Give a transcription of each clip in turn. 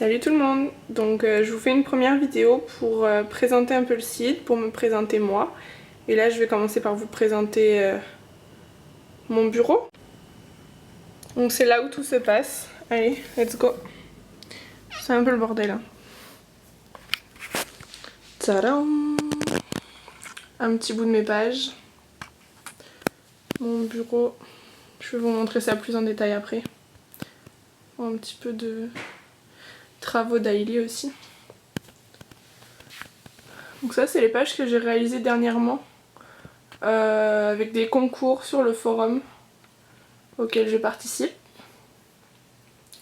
Salut tout le monde, donc je vous fais une première vidéo pour présenter un peu le site, pour me présenter moi. Et là je vais commencer par vous présenter mon bureau. Donc c'est là où tout se passe. Allez, let's go. C'est un peu le bordel. Hein. Tadam! Un petit bout de mes pages. Mon bureau, je vais vous montrer ça plus en détail après. Un petit peu de travaux daily aussi. Donc ça c'est les pages que j'ai réalisées dernièrement avec des concours sur le forum auquel je participe.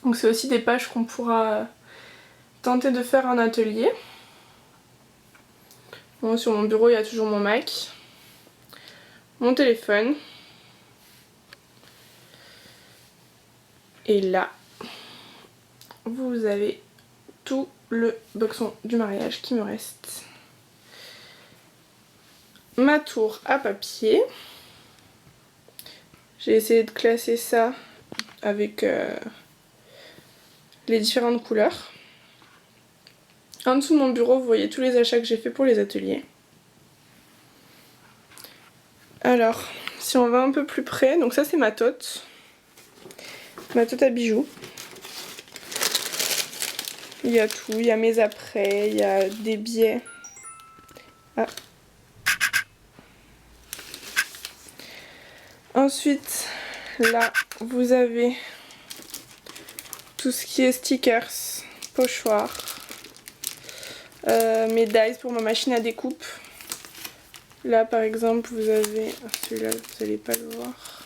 Donc c'est aussi des pages qu'on pourra tenter de faire en atelier. Bon, sur mon bureau il y a toujours mon Mac, mon téléphone. Et là, vous avez tout le boxon du mariage qui me reste. Ma tour à papier. J'ai essayé de classer ça avec les différentes couleurs. En dessous de mon bureau, vous voyez tous les achats que j'ai fait pour les ateliers. Alors, si on va un peu plus près, donc ça c'est ma tote à bijoux. Il y a tout, il y a mes apprêts, il y a des billets. Ah. Ensuite, là, vous avez tout ce qui est stickers, pochoirs, mes dies pour ma machine à découpe. Là, par exemple, vous avez... Celui-là, vous n'allez pas le voir.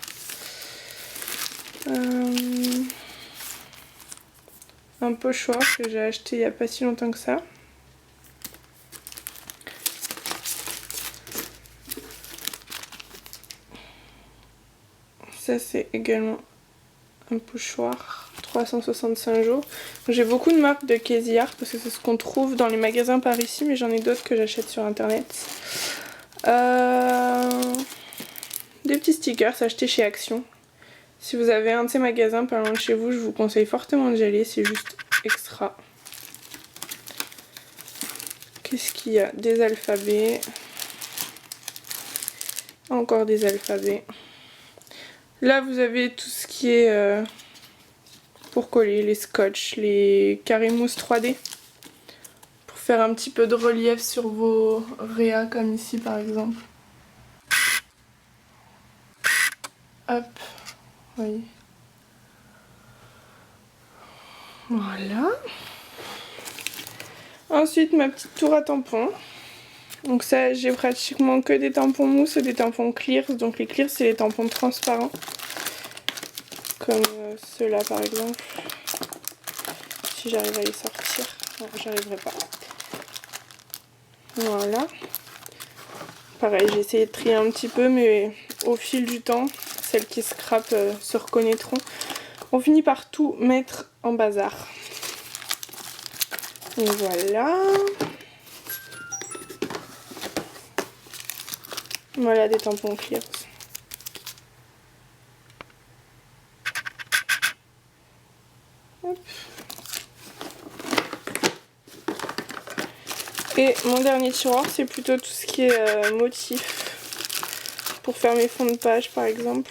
Un pochoir que j'ai acheté il n'y a pas si longtemps que ça. Ça c'est également un pochoir 365 jours. J'ai beaucoup de marques de Crazy Art parce que c'est ce qu'on trouve dans les magasins par ici, mais j'en ai d'autres que j'achète sur internet. Des petits stickers achetés chez Action. Si vous avez un de ces magasins pas loin de chez vous, je vous conseille fortement d'y aller, c'est juste extra. Qu'est-ce qu'il y a? Des alphabets. Encore des alphabets. Là vous avez tout ce qui est pour coller, les scotch, les carrés mousse 3D. Pour faire un petit peu de relief sur vos réas comme ici par exemple. Hop, oui. Voilà. Ensuite ma petite tour à tampons. Donc ça j'ai pratiquement que des tampons mousse et des tampons clear. Donc les clear c'est les tampons transparents. Comme ceux-là par exemple. Si j'arrive à les sortir. Non, j'arriverai pas. Voilà. Pareil, j'ai essayé de trier un petit peu, mais au fil du temps, celles qui scrapent se reconnaîtront. On finit par tout mettre en bazar. Et voilà. Voilà des tampons clear. Hop. Et mon dernier tiroir, c'est plutôt tout ce qui est motif. Pour faire mes fonds de page par exemple.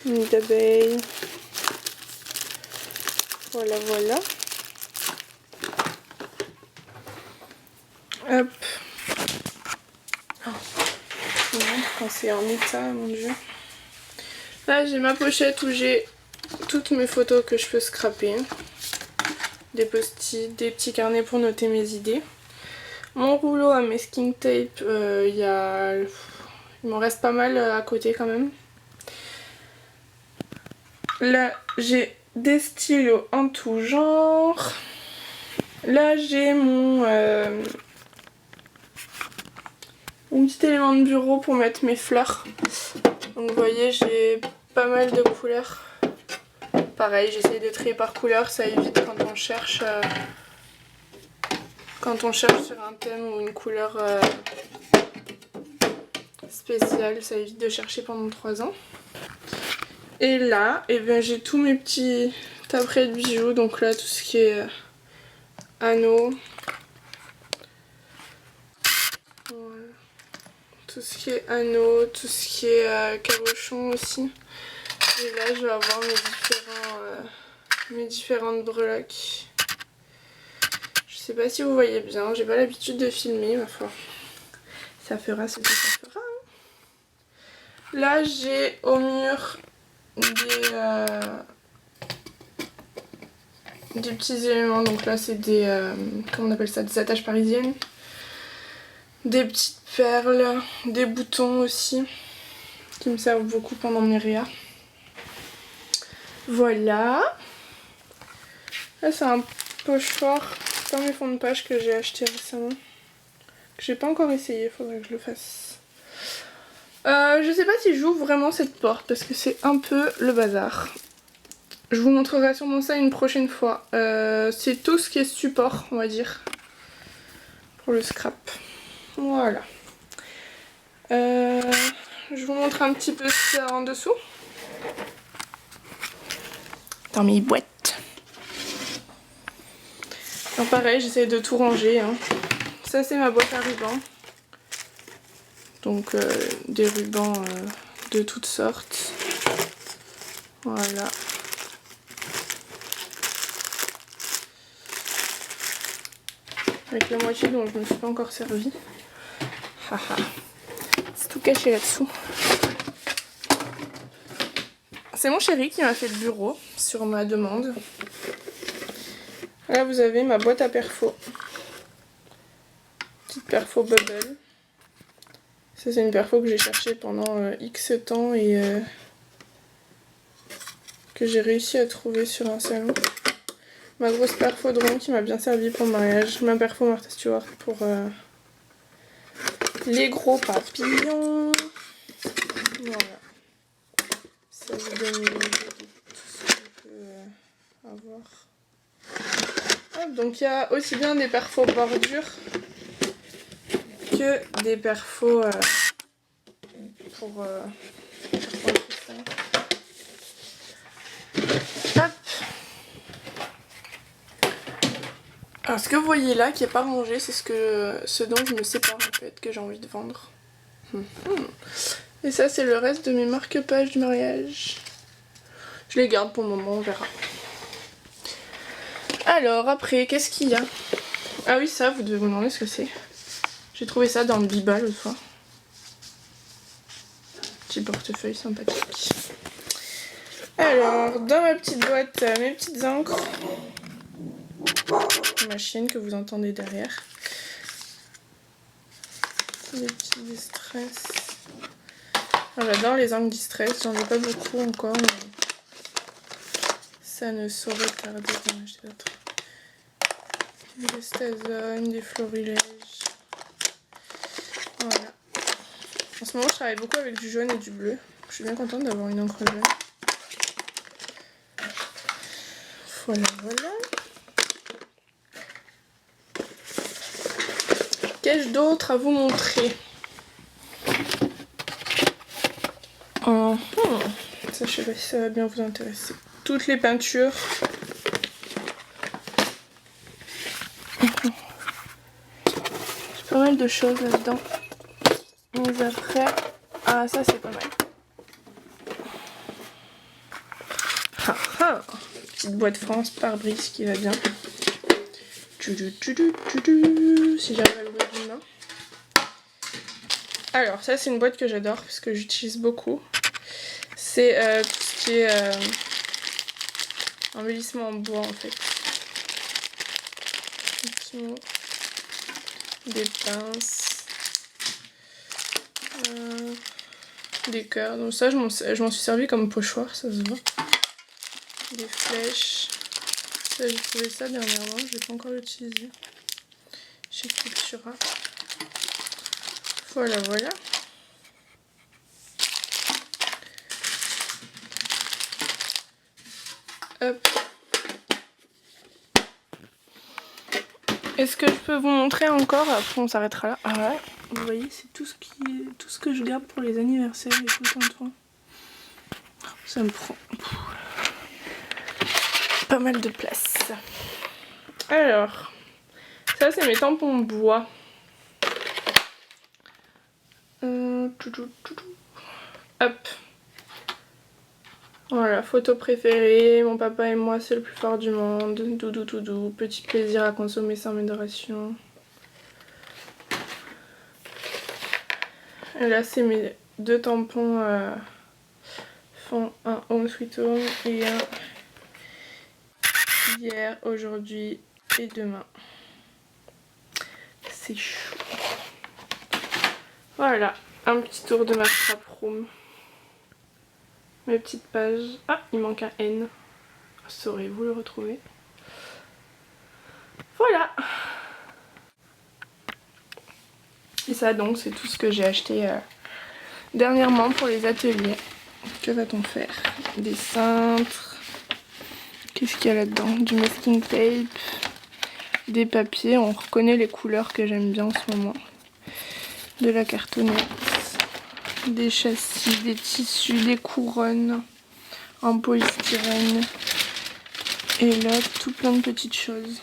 Nid d'abeille. Voilà, voilà. Hop. Oh. Quand c'est en état, mon dieu. Là, j'ai ma pochette où j'ai toutes mes photos que je peux scraper. Des post-it, des petits carnets pour noter mes idées. Mon rouleau à masking tape, il m'en reste pas mal à côté quand même. Là, j'ai des stylos en tout genre. Là, j'ai mon petit élément de bureau pour mettre mes fleurs. Donc vous voyez, j'ai pas mal de couleurs. Pareil, j'essaie de trier par couleur, ça évite quand on cherche sur un thème ou une couleur spéciale, ça évite de chercher pendant 3 ans. Et là, eh bien, j'ai tous mes petits Après de bijoux, donc là tout ce qui est anneaux. Voilà. Tout ce qui est anneaux, tout ce qui est cabochon aussi. Et là je vais avoir mes différentes breloques. Je sais pas si vous voyez bien, j'ai pas l'habitude de filmer, ma foi. Ça fera ce que ça fera. Là j'ai au mur des petits éléments, donc là c'est des, comment on appelle ça, des attaches parisiennes. Des petites perles, des boutons aussi, qui me servent beaucoup pendant mes réas. Voilà. Là c'est un pochoir, comme mes fonds de page que j'ai acheté récemment. Que j'ai pas encore essayé, il faudrait que je le fasse. Je sais pas si j'ouvre vraiment cette porte parce que c'est un peu le bazar. Je vous montrerai sûrement ça une prochaine fois. C'est tout ce qui est support, on va dire, pour le scrap. Voilà. Je vous montre un petit peu ce qu'il y a en dessous. Dans mes boîtes. Alors pareil, j'essaie de tout ranger. Hein. Ça c'est ma boîte à rubans. Donc des rubans de toutes sortes. Voilà. Avec la moitié dont je ne me suis pas encore servie. C'est tout caché là-dessous. C'est mon chéri qui m'a fait le bureau sur ma demande. Là vous avez ma boîte à perfo. Petite perfo bubble. Ça c'est une perfo que j'ai cherchée pendant X temps et que j'ai réussi à trouver sur un salon. Ma grosse perfo de rond qui m'a bien servi pour le mariage. Ma perfo Martha Stewart pour les gros papillons. Voilà. Ça vous donne une idée de tout ce qu'on peut avoir. Hop, donc il y a aussi bien des perfos bordure que des perfos pour le coussin. Hop. Alors ce que vous voyez là qui n'est pas rangé, c'est ce dont je me sépare en fait, que j'ai envie de vendre. Et ça c'est le reste de mes marque-pages du mariage. Je les garde pour le moment, on verra. Alors après, qu'est-ce qu'il y a? Ah oui, ça, vous devez vous demander ce que c'est. J'ai trouvé ça dans le Biba l'autre fois. Petit portefeuille sympathique. Alors, dans ma petite boîte, mes petites encres. Ma chienne que vous entendez derrière. Des petits distress. J'adore les encres distress, j'en ai pas beaucoup encore, mais ça ne saurait tarder d'en acheter d'autres. Des Stazone, des florilèges. Voilà. En ce moment, je travaille beaucoup avec du jaune et du bleu. Je suis bien contente d'avoir une encre jaune. Voilà, voilà. Qu'ai-je d'autre à vous montrer? Ça, je sais pas si ça va bien vous intéresser. Toutes les peintures. J'ai pas mal de choses là-dedans. Mais après... Ah, ça c'est pas mal. Petite boîte France pare-brise qui va bien. Si j'arrive à l'ouvrir d'une main. Alors ça c'est une boîte que j'adore parce que j'utilise beaucoup. C'est tout ce qui est embellissement en bois en fait. Des pinces. Des cœurs. Donc ça je m'en suis servi comme pochoir, ça se voit. Des flèches. Ça j'ai trouvé ça dernièrement, je l'ai pas encore utilisé. Chez Cultura. Voilà, voilà. Hop. Est-ce que je peux vous montrer encore? Après on s'arrêtera là. Ah ouais, vous voyez, c'est tout ce que je garde pour les anniversaires et tout le temps. Ça me prend. pas mal de place. Alors, ça c'est mes tampons bois. Hop. Voilà, photo préférée, mon papa et moi c'est le plus fort du monde, doudou doudou, petit plaisir à consommer sans modération. Et là c'est mes 2 tampons font un Home Sweet Home et un hier, aujourd'hui et demain. C'est chaud. Voilà, un petit tour de ma scrap room. Mes petites pages. Ah, il manque un N. Saurez-vous le retrouver? Voilà. Et ça donc, c'est tout ce que j'ai acheté dernièrement pour les ateliers. Que va-t-on faire? Des cintres. Qu'est-ce qu'il y a là-dedans? Du masking tape. Des papiers. On reconnaît les couleurs que j'aime bien en ce moment. De la cartonnette. Des châssis, des tissus, des couronnes en polystyrène. Et là, tout plein de petites choses.